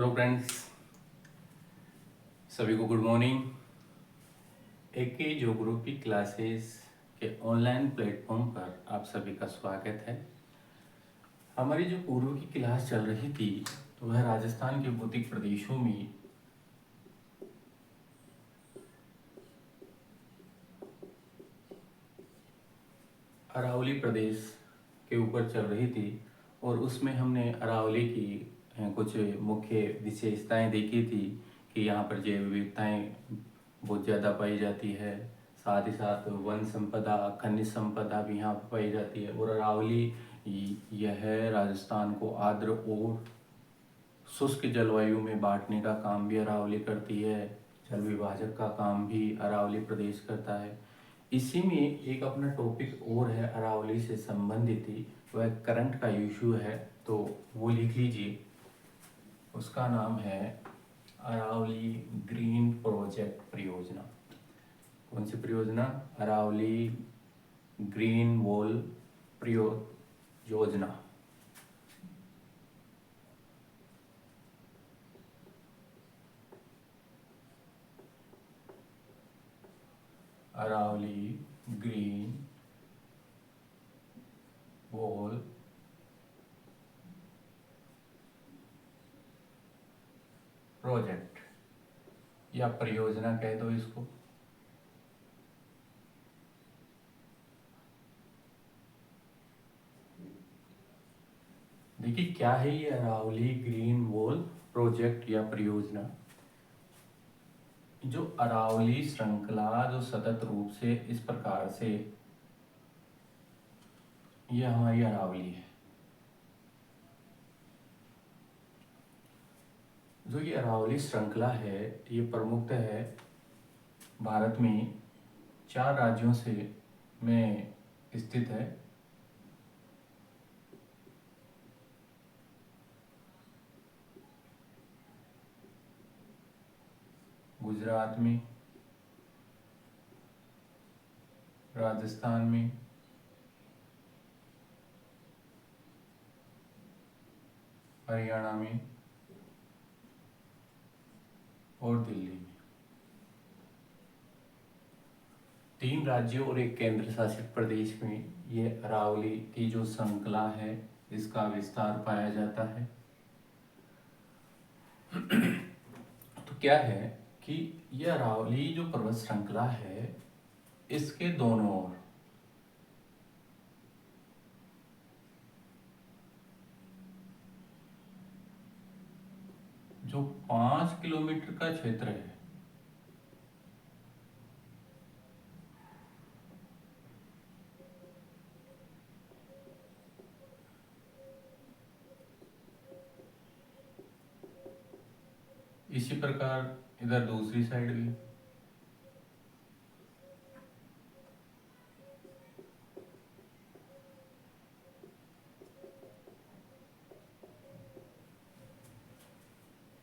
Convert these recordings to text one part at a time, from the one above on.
Hello friends, सभी को good morning. एके geography classes के ऑनलाइन प्लेटफॉर्म पर आप सभी का स्वागत है। हमारी जो पूर्व की क्लास चल रही थी वह राजस्थान के भौतिक प्रदेशों में अरावली प्रदेश के ऊपर चल रही थी और उसमें हमने अरावली की कुछ मुख्य विशेषताएं देखी थी कि यहाँ पर जैव विविधताएं बहुत ज़्यादा पाई जाती है। साथ ही साथ वन संपदा, खनिज संपदा भी यहाँ पर पाई जाती है। और अरावली यह राजस्थान को आर्द्र और शुष्क जलवायु में बांटने का काम भी अरावली करती है। जल विभाजक का काम भी अरावली प्रदेश करता है। इसी में एक अपना टॉपिक और है अरावली से संबंधित ही, वह करंट का इशू है, तो वो लिख लीजिए। उसका नाम है अरावली ग्रीन प्रोजेक्ट परियोजना। कौन सी परियोजना? अरावली ग्रीन वॉल परियोजना। अरावली ग्रीन वॉल प्रोजेक्ट या परियोजना कह दो इसको। देखिए क्या है ये अरावली ग्रीन वॉल प्रोजेक्ट या परियोजना। जो अरावली श्रृंखला जो सतत रूप से इस प्रकार से, ये हमारी अरावली है। जो ये अरावली श्रृंखला है ये प्रमुखतः है भारत में 4 राज्यों से में स्थित है। गुजरात में, राजस्थान में, हरियाणा में और दिल्ली में। 3 राज्यों और एक केंद्र शासित प्रदेश में ये अरावली की जो श्रृंखला है इसका विस्तार पाया जाता है। तो क्या है कि ये अरावली जो पर्वत श्रृंखला है इसके दोनों ओर जो 5 किलोमीटर का क्षेत्र है, इसी प्रकार इधर दूसरी साइड भी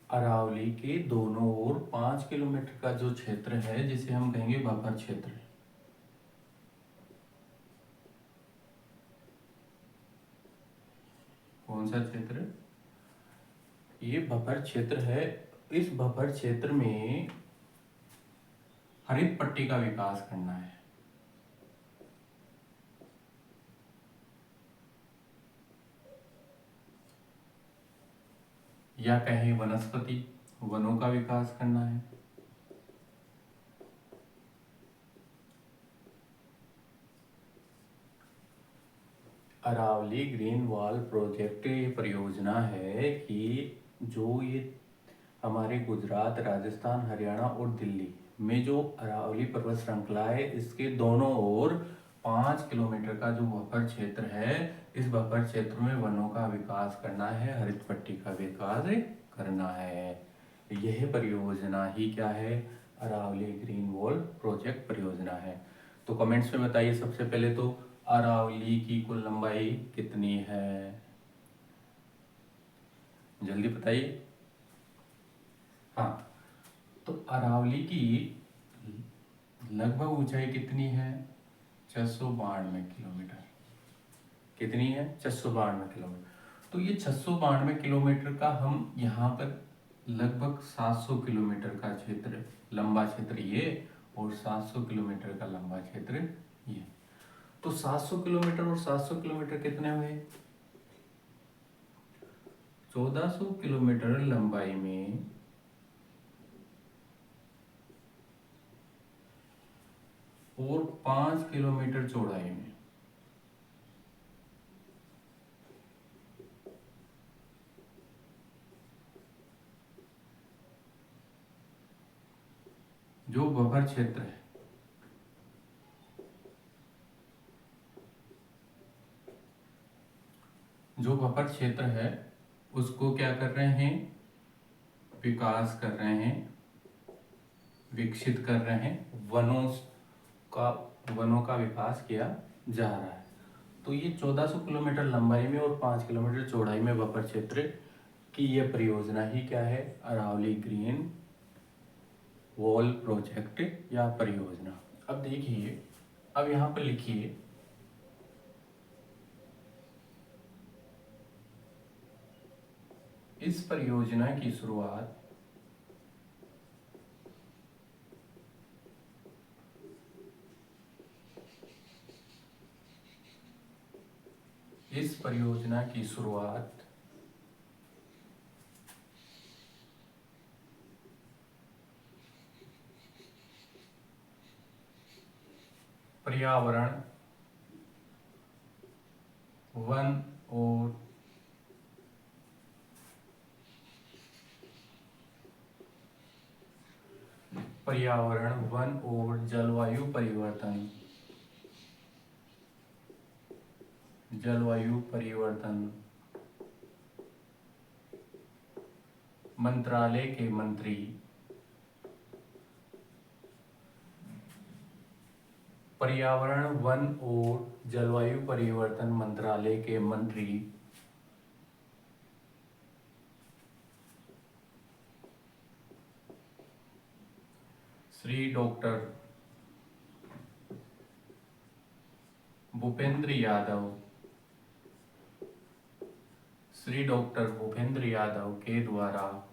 अरावली के दोनों ओर 5 किलोमीटर का जो क्षेत्र है जिसे हम कहेंगे बफर क्षेत्र। कौन सा क्षेत्र? ये बफर क्षेत्र है। इस बफर क्षेत्र में हरित पट्टी का विकास करना है। या कहें वनस्पति, वनों का विकास करना है। अरावली ग्रीन वॉल प्रोजेक्ट ये परियोजना है कि जो ये हमारे गुजरात, राजस्थान, हरियाणा और दिल्ली में जो अरावली पर्वत श्रृंखला है इसके दोनों ओर 5 किलोमीटर का जो बफर क्षेत्र है, इस बफर क्षेत्र में वनों का विकास करना है, हरित पट्टी का विकास करना है। यह परियोजना ही क्या है? अरावली ग्रीन वॉल प्रोजेक्ट परियोजना है। तो कमेंट्स में बताइए सबसे पहले तो अरावली की कुल लंबाई कितनी है? जल्दी बताइए। हाँ, तो अरावली की लगभग ऊंचाई कितनी है? 692 किलोमीटर। कितनी है? 692 किलोमीटर। तो ये 692 किलोमीटर का हम यहाँ पर लगभग 700 किलोमीटर का क्षेत्र, लंबा क्षेत्र ये, और 700 किलोमीटर का लंबा क्षेत्र ये। तो 700 किलोमीटर और 700 किलोमीटर कितने हुए? 1400 किलोमीटर लंबाई में और 5 किलोमीटर चौड़ाई में। जो बफर क्षेत्र है, जो बफर क्षेत्र है उसको क्या कर रहे हैं? विकास कर रहे हैं, विकसित कर रहे हैं, वनों का विकास किया जा रहा है। तो ये 1400 किलोमीटर लंबाई में और 5 किलोमीटर चौड़ाई में बफर क्षेत्र की यह परियोजना ही क्या है? अरावली ग्रीन वॉल प्रोजेक्ट या परियोजना। अब देखिए, अब यहाँ पर लिखिए, इस परियोजना की शुरुआत इस परियोजना की शुरुआत पर्यावरण, वन और जलवायु परिवर्तन मंत्रालय के मंत्री पर्यावरण, वन और जलवायु परिवर्तन मंत्रालय के मंत्री श्री डॉक्टर भूपेंद्र यादव के द्वारा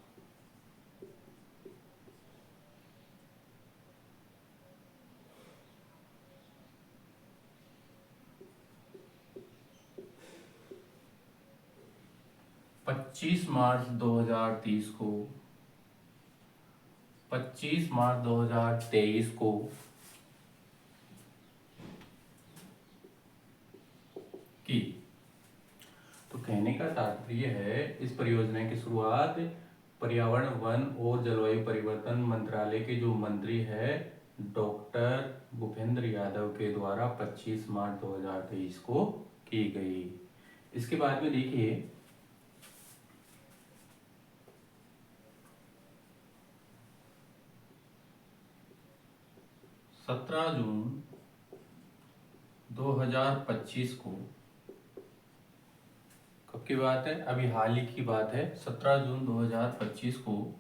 पच्चीस मार्च 2023 को की। तो कहने का तात्पर्य है, इस परियोजना की शुरुआत पर्यावरण, वन और जलवायु परिवर्तन मंत्रालय के जो मंत्री है डॉक्टर भूपेंद्र यादव के द्वारा 25 मार्च 2023 को की गई। इसके बाद में देखिए, 17 जून 2025 को, कब की बात है? अभी हाल ही की बात है। 17 जून 2025 को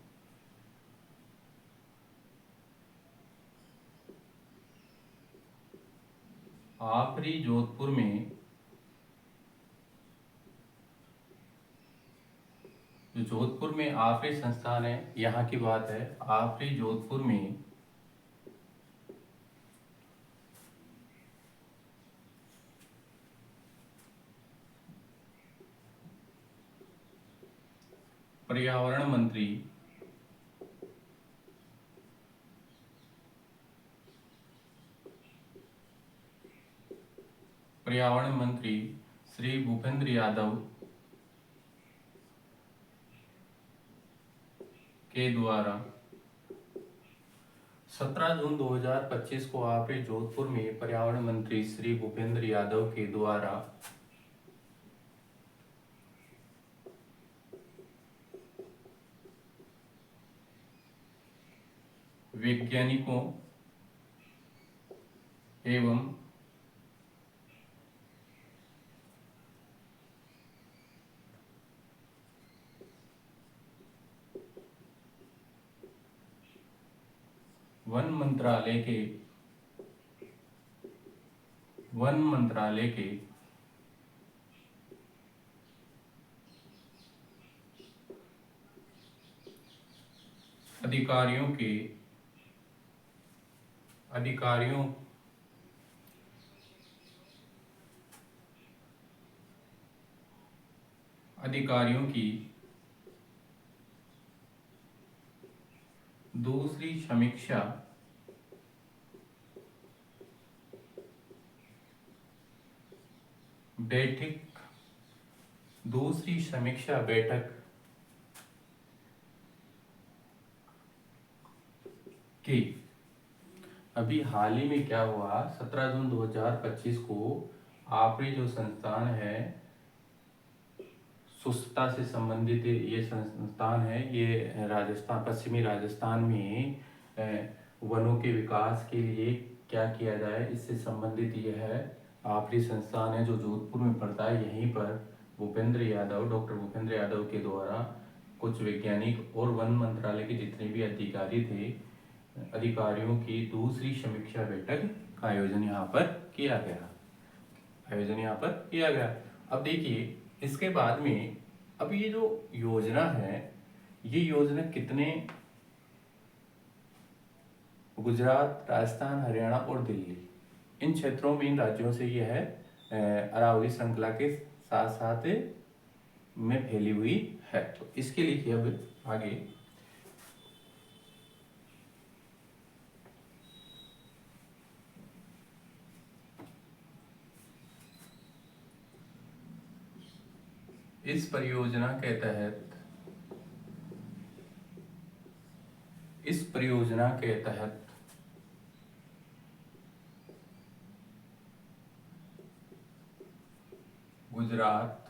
आफरी जोधपुर में, जो जोधपुर में आफरी संस्थान है, यहाँ की बात है, आफरी जोधपुर में पर्यावरण मंत्री श्री भूपेंद्र यादव के द्वारा 17 जून 2025 को आफरी जोधपुर में पर्यावरण मंत्री श्री भूपेंद्र यादव के द्वारा वैज्ञानिकों एवं वन मंत्रालय के अधिकारियों के अधिकारियों अधिकारियों की दूसरी समीक्षा बैठक की। अभी हाल ही में क्या हुआ, 17 जून 2025 को आपरी जो संस्थान है, स्वच्छता से संबंधित ये संस्थान है, ये राजस्थान, पश्चिमी राजस्थान में वनों के विकास के लिए क्या किया जाए, इससे संबंधित ये है आपरी संस्थान है जो जोधपुर में पड़ता है। यहीं पर डॉक्टर भूपेंद्र यादव के द्वारा कुछ वैज्ञानिक और वन मंत्रालय के जितने भी अधिकारी थे, अधिकारियों की दूसरी समीक्षा बैठक का आयोजन यहाँ पर किया गया। अब देखिए इसके बाद में, अब ये जो योजना है, ये योजना कितने, गुजरात, राजस्थान, हरियाणा और दिल्ली, इन क्षेत्रों में, इन राज्यों से ये है अरावली श्रृंखला के साथ साथ में फैली हुई है। तो इसके लिए अब आगे इस परियोजना के तहत गुजरात,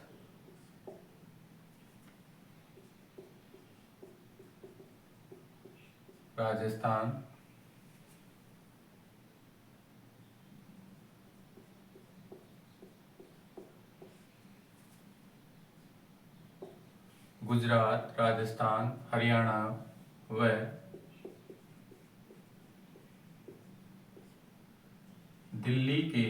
राजस्थान, हरियाणा व दिल्ली के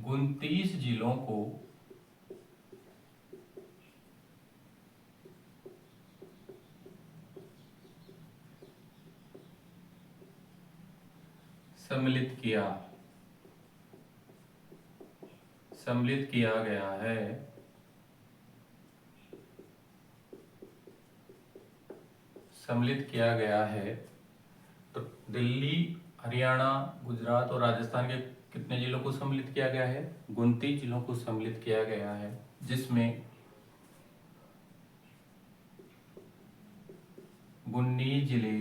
29 जिलों को सम्मिलित किया गया है। तो दिल्ली, हरियाणा, गुजरात और राजस्थान के कितने जिलों को सम्मिलित किया गया है? 29 जिलों को सम्मिलित किया गया है, जिसमें 19 जिले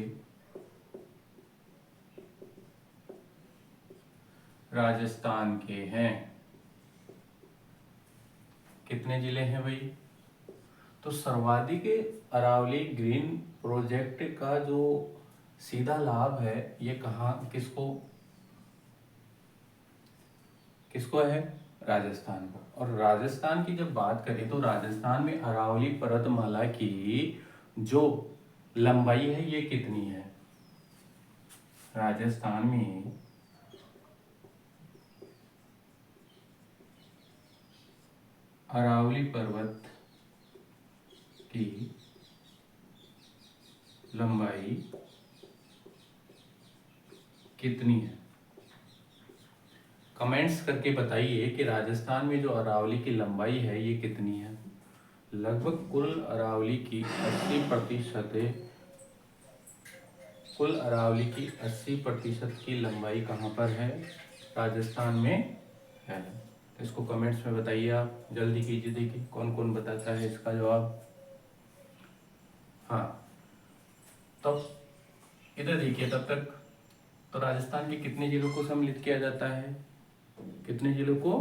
राजस्थान के हैं। कितने जिले हैं भाई? तो सर्वाधिक अरावली ग्रीन प्रोजेक्ट का जो सीधा लाभ है, ये कहाँ, किसको है? राजस्थान को। और राजस्थान की जब बात करें तो राजस्थान में अरावली पर्वतमाला की जो लंबाई है ये कितनी है? राजस्थान में अरावली पर्वत की लंबाई कितनी है? कमेंट्स करके बताइए कि राजस्थान में जो अरावली की लंबाई है ये कितनी है। लगभग कुल अरावली की 80% की लंबाई कहाँ पर है? राजस्थान में है। इसको कमेंट्स में बताइए, आप जल्दी कीजिए, देखिए कौन कौन बताता है इसका जवाब। हाँ, तब इधर देखिए, तब तक तो राजस्थान के कितने जिलों को सम्मिलित किया जाता है? कितने जिलों को?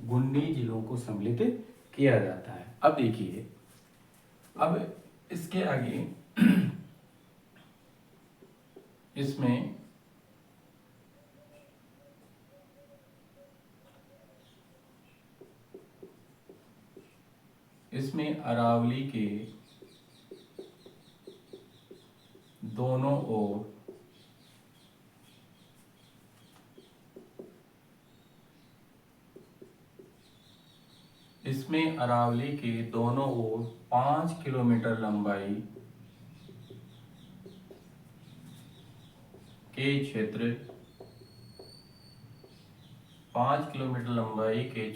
19 जिलों को सम्मिलित किया जाता है। अब देखिए, अब इसके आगे इसमें अरावली के दोनों ओर इसमें अरावली के दोनों ओर 5 किलोमीटर लंबाई के क्षेत्र 5 किलोमीटर लंबाई के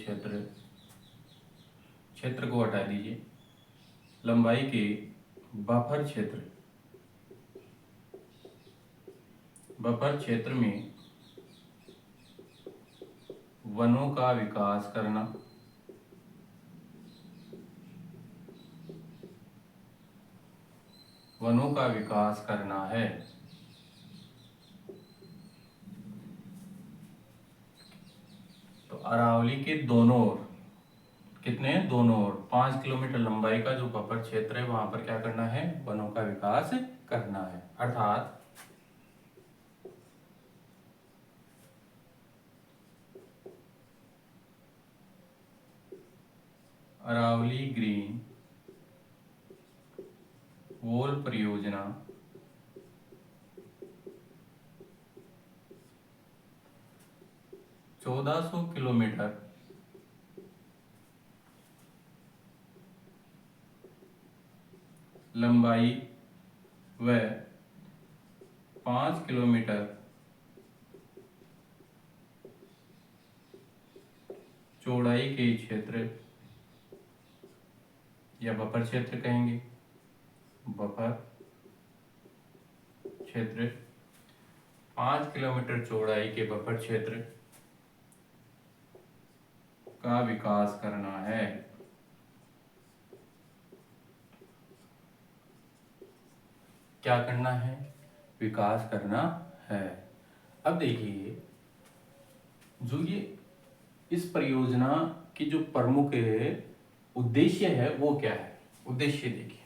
क्षेत्र को हटा दीजिए, लंबाई के बफर क्षेत्र में वनों का विकास करना, है। तो अरावली के दोनों ओर कितने हैं? दोनों ओर 5 किलोमीटर लंबाई का जो बफर क्षेत्र है वहां पर क्या करना है? वनों का विकास करना है। अर्थात अरावली ग्रीन वॉल परियोजना 1400 किलोमीटर लंबाई व 5 किलोमीटर चौड़ाई के क्षेत्र या बफर क्षेत्र कहेंगे, बफर क्षेत्र 5 किलोमीटर चौड़ाई के बफर क्षेत्र का विकास करना है। क्या करना है? विकास करना है। अब देखिए, जो ये इस परियोजना की जो प्रमुख उद्देश्य है वो क्या है? उद्देश्य देखिए,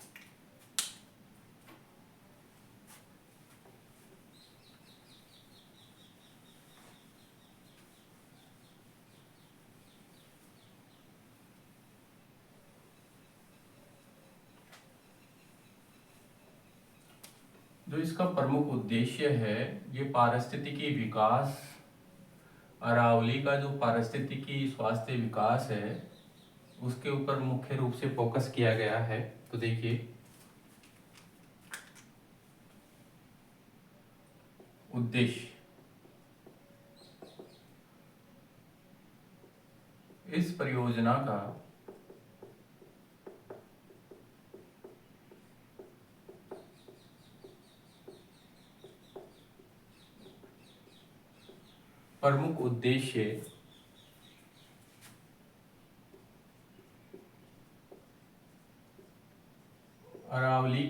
जो इसका प्रमुख उद्देश्य है ये पारिस्थितिकी विकास, अरावली का जो पारिस्थितिकी स्वास्थ्य विकास है उसके ऊपर मुख्य रूप से फोकस किया गया है। तो देखिए, उद्देश्य, इस परियोजना का प्रमुख उद्देश्य अरावली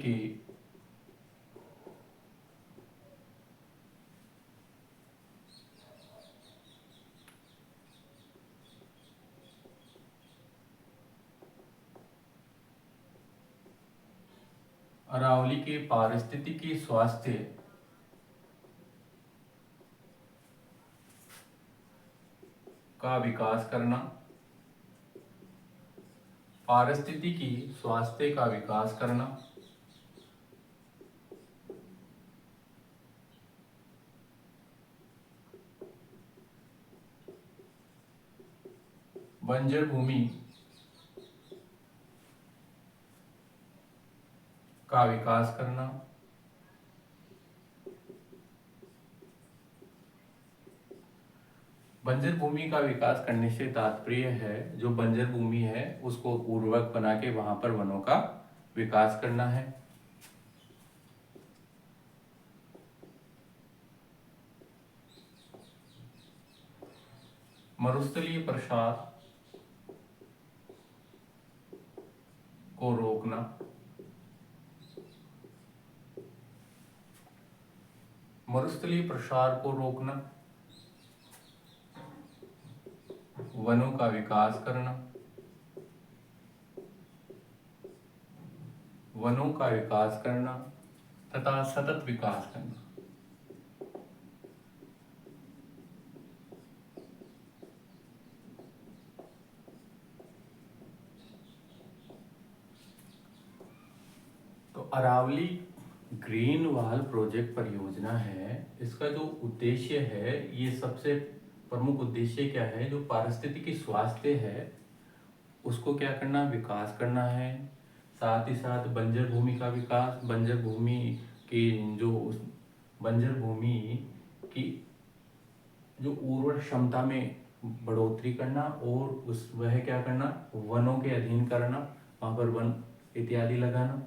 के पारिस्थितिकी स्वास्थ्य का विकास करना, पारिस्थितिकी स्वास्थ्य का विकास करना, बंजर भूमि का विकास करना, बंजर भूमि का विकास करने से तात्पर्य है जो बंजर भूमि है उसको उर्वरक बना के वहां पर वनों का विकास करना है। मरुस्थलीय प्रसार को रोकना, मरुस्थलीय प्रसार को रोकना, वनों का विकास करना, वनों का विकास करना तथा सतत विकास करना। तो अरावली ग्रीन वॉल प्रोजेक्ट परियोजना है, इसका जो उद्देश्य है, ये सबसे प्रमुख उद्देश्य क्या है? जो पारिस्थितिकी स्वास्थ्य है उसको क्या करना, विकास करना है। साथ ही साथ बंजर भूमि का विकास, बंजर भूमि की बंजर भूमि की जो उर्वर क्षमता में बढ़ोतरी करना, और वह क्या करना, वनों के अधीन करना, वहाँ पर वन इत्यादि लगाना,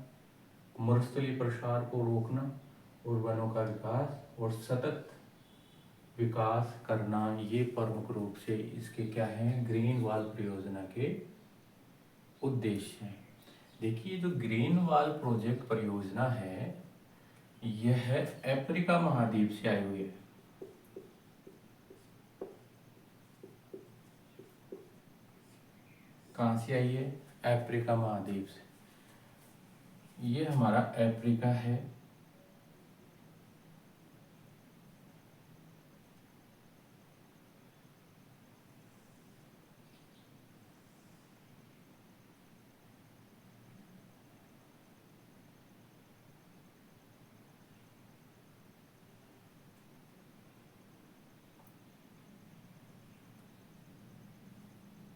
मरुस्थलीय प्रसार को रोकना और वनों का विकास और सतत विकास करना, ये प्रमुख रूप से इसके क्या है, ग्रीन वॉल परियोजना के उद्देश्य हैं। देखिए जो ग्रीन वॉल प्रोजेक्ट परियोजना है, यह अफ्रीका महाद्वीप से आई हुई है। कहाँ से आई है, अफ्रीका महाद्वीप से। ये हमारा अफ्रीका है।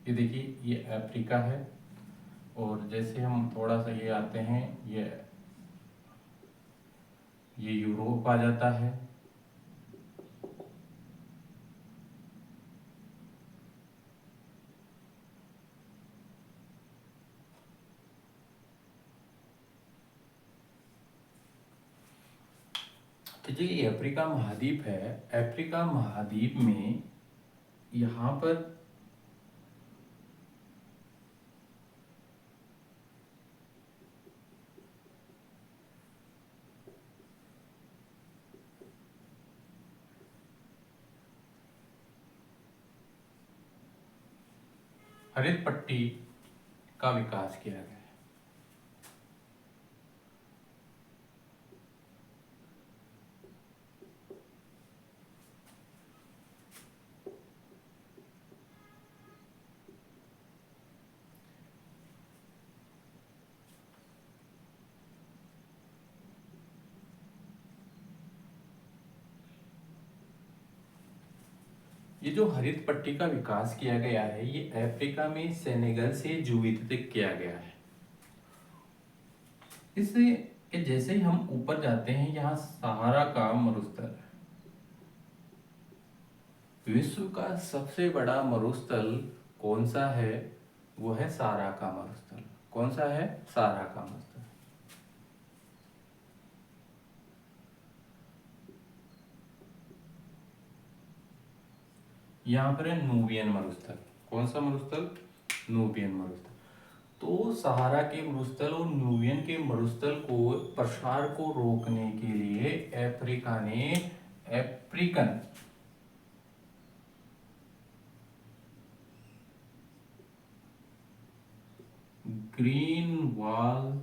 ये देखिए ये अफ्रीका है, और जैसे हम थोड़ा सा ये आते हैं, ये यूरोप आ जाता है। तो जो ये अफ्रीका महाद्वीप है, अफ्रीका महाद्वीप में यहाँ पर हरित पट्टी का विकास किया गया है। ये जो हरित पट्टी का विकास किया गया है, ये अफ्रीका में सेनेगल से जुवित तक किया गया है। इससे जैसे ही हम ऊपर जाते हैं, यहाँ सहारा का मरुस्थल, विश्व का सबसे बड़ा मरुस्थल कौन सा है, वो है सहारा का मरुस्थल। कौन सा है, सहारा का मरुस्थल। यहाँ पर है नूबियन मरुस्थल। कौन सा मरुस्थल, नूबियन मरुस्थल। तो सहारा के मरुस्थल और नूबियन के मरुस्थल को प्रसार को रोकने के लिए अफ्रीका ने African green wall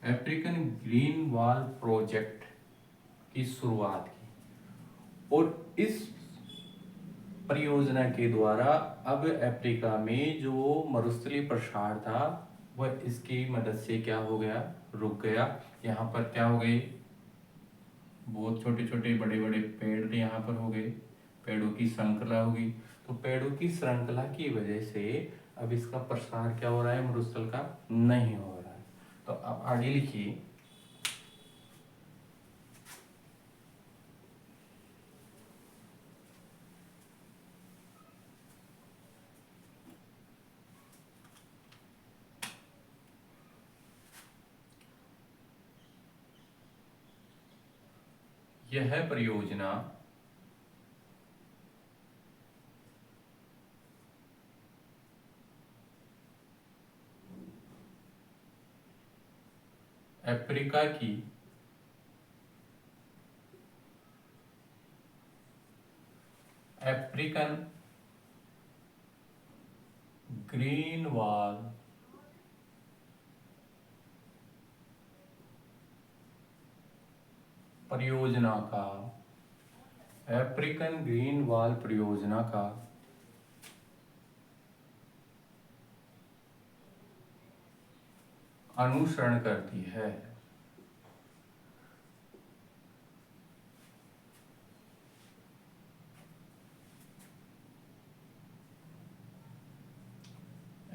African green wall project की शुरुआत की, और इस परियोजना के द्वारा अब अफ्रीका में जो मरुस्थलीय प्रसार था, वह इसकी मदद से क्या हो गया, रुक गया। यहाँ पर क्या हो गए, बहुत छोटे छोटे बड़े बड़े पेड़ यहाँ पर हो गए, पेड़ों की श्रृंखला होगी। तो पेड़ों की श्रृंखला की वजह से अब इसका प्रसार क्या हो रहा है, मरुस्थल का नहीं हो रहा है। तो अब आगे लिखिए, यह परियोजना अफ्रीका की अफ्रीकन ग्रीन वॉल परियोजना का, अफ्रीकन ग्रीन वॉल परियोजना का अनुसरण करती है।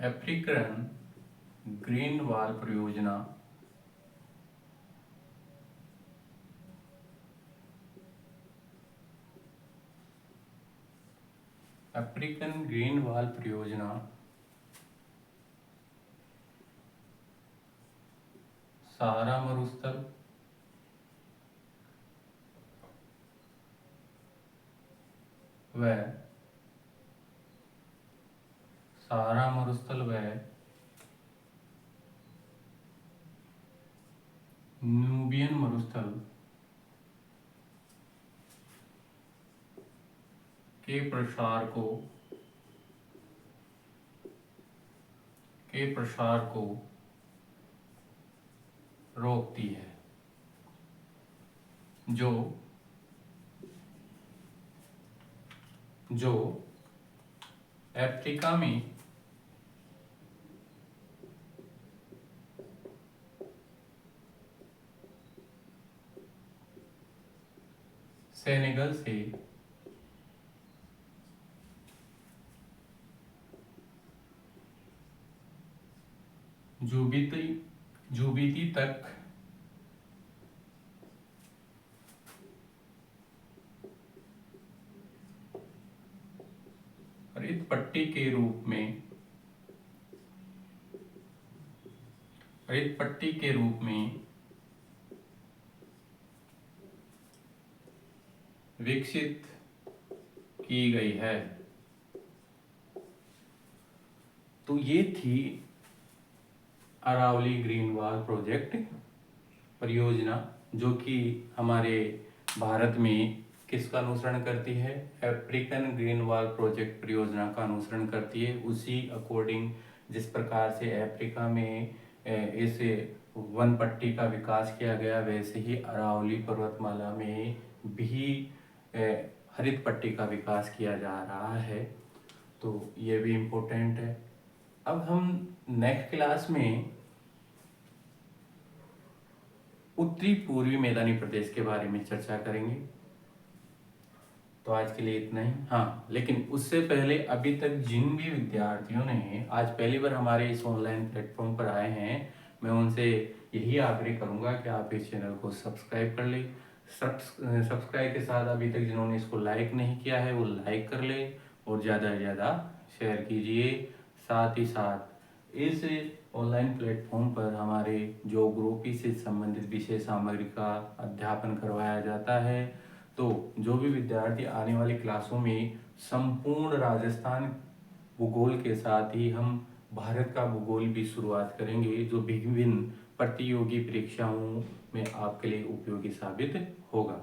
अफ्रीकन ग्रीन वॉल परियोजना अफ्रीकन ग्रीन वॉल परियोजना सहारा मरुस्थल व न्यूबियन मरुस्थल के प्रसार को रोकती है, जो अफ्रीका में सेनेगल से जुबिती तक हरित पट्टी के रूप में विकसित की गई है। तो ये थी अरावली ग्रीन वॉल प्रोजेक्ट परियोजना, जो कि हमारे भारत में किसका अनुसरण करती है? अफ्रीकन ग्रीन वॉल प्रोजेक्ट परियोजना का अनुसरण करती है। उसी अकॉर्डिंग जिस प्रकार से अफ्रीका में इस वन पट्टी का विकास किया गया, वैसे ही अरावली पर्वतमाला में भी हरित पट्टी का विकास किया जा रहा है। तो ये भी इम्पोर्टेंट है। अब हम नेक्स्ट क्लास में उत्तरी पूर्वी मैदानी प्रदेश के बारे में चर्चा करेंगे। तो आज के लिए इतना ही। हाँ, लेकिन उससे पहले अभी तक जिन भी विद्यार्थियों ने आज पहली बार हमारे इस ऑनलाइन प्लेटफॉर्म पर आए हैं, मैं उनसे यही आग्रह करूंगा कि आप इस चैनल को सब्सक्राइब कर लें। सब्सक्राइब के साथ अभी तक जिन्होंने इसको लाइक नहीं किया है वो लाइक कर ले और ज़्यादा से ज़्यादा शेयर कीजिए। साथ ही साथ इस ऑनलाइन प्लेटफॉर्म पर हमारे ज्योग्राफी से संबंधित विषय सामग्री का अध्यापन करवाया जाता है। तो जो भी विद्यार्थी आने वाली क्लासों में संपूर्ण राजस्थान भूगोल के साथ ही हम भारत का भूगोल भी शुरुआत करेंगे, जो विभिन्न प्रतियोगी परीक्षाओं में आपके लिए उपयोगी साबित होगा।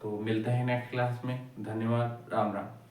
तो मिलते हैं नेक्स्ट क्लास में। धन्यवाद। राम राम।